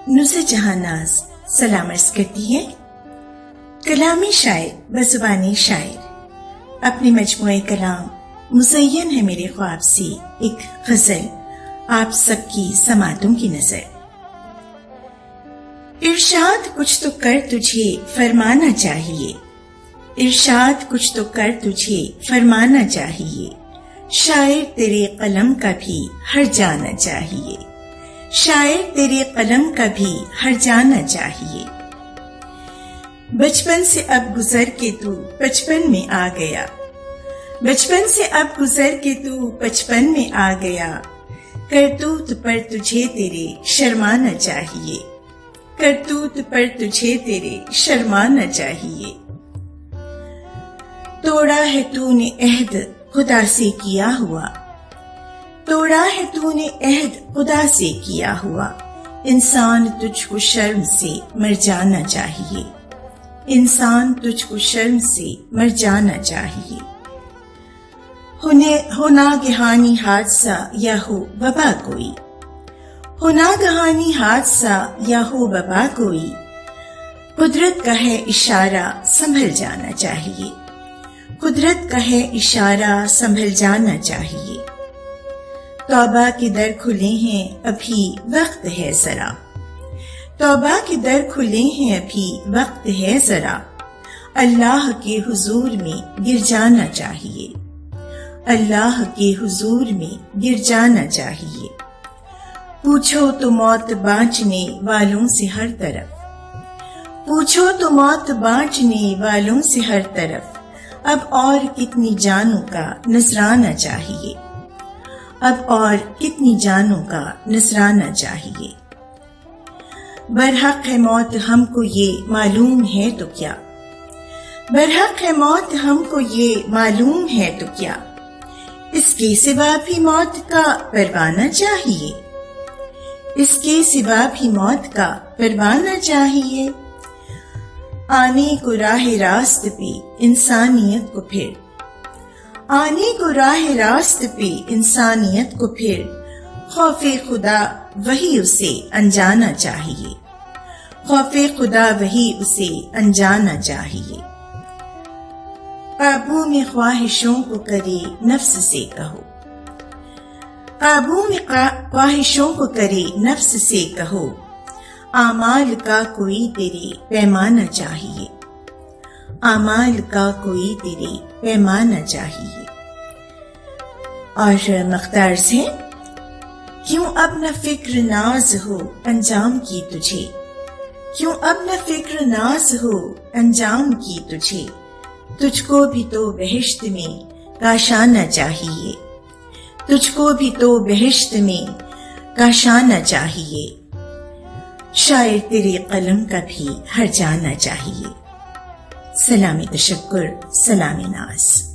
نزہ جہاں ناز سلام عرض کرتی ہے۔ کلامی شاعر بزبانی شاعر، اپنے مجموعہ کلام مزین ہے میرے خواب سے ایک غزل آپ سب کی سماعتوں کی نظر۔ ارشاد کچھ تو کر تجھے فرمانا چاہیے، ارشاد کچھ تو کر تجھے فرمانا چاہیے، شاعر تیرے قلم کا بھی ہر جانا چاہیے، شاعر تیرے قلم کا بھی ہر جانا چاہیے۔ بچپن سے اب گزر کے تو بچپن میں آ گیا، بچپن سے اب گزر کے تو بچپن میں آ گیا، کرتوت پر تجھے تیرے شرمانا چاہیے، کرتوت پر تجھے تیرے شرمانا چاہیے۔ توڑا ہے تو نے عہد خدا سے کیا ہوا، توڑا ہے تو نے عہد خدا سے کیا ہوا، انسان تجھ کو شرم سے مر جانا چاہیے، انسان تجھ کو شرم سے مر جانا چاہیے۔ ہو ناگہانی حادثہ یا ہو وبا کوئی، ہو ناگہانی حادثہ یا ہو وبا کوئی، قدرت کا ہے اشارہ سنبھل جانا چاہیے، قدرت کا ہے اشارہ سنبھل جانا چاہیے۔ توبہ کے در کھلے ہیں ابھی وقت ہے ذرا، توبہ کے در کھلے ہیں ابھی وقت ہے ذرا، اللہ کے حضور میں گر جانا چاہیے، اللہ کے حضور میں گر جانا چاہیے۔ پوچھو تو موت بانچنے والوں سے ہر طرف، پوچھو تو موت بانچنے والوں سے ہر طرف، اب اور کتنی جانوں کا نذرانہ چاہیے، اب اور کتنی جانوں کا نذرانہ چاہیے۔ برحق ہے موت ہم کو یہ معلوم ہے تو کیا، برحق ہے موت ہم کو یہ معلوم ہے تو کیا، اس کے سوا بھی موت کا پروانہ چاہیے، اس کے سوا بھی موت کا پروانہ چاہیے۔ آنے کو راہ راست پہ انسانیت کو پھر، آنے کو راہ راست پہ انسانیت کو پھر، خوف خدا وہی اسے انجانا چاہیے، خوف خدا وہی اسے انجانا چاہیے۔ قابو میں خواہشوں کو کرے نفس سے کہو، قابو میں خواہشوں کو کرے نفس سے کہو، اعمال کا کوئی تیرے پیمانہ چاہیے، اعمال کا کوئی تیرے پیمانہ چاہیے۔ اور مختارز ہیں، کیوں اب نہ فکر ناز ہو انجام کی تجھے، کیوں اب نہ فکر ناز ہو انجام کی تجھے، تجھ کو بھی تو بہشت میں کاشانا چاہیے، تجھ کو بھی تو بہشت میں کاشانا چاہیے، شاعر تیرے قلم کا بھی ہر جانا چاہیے۔ سلامی تشکر، سلامی ناز۔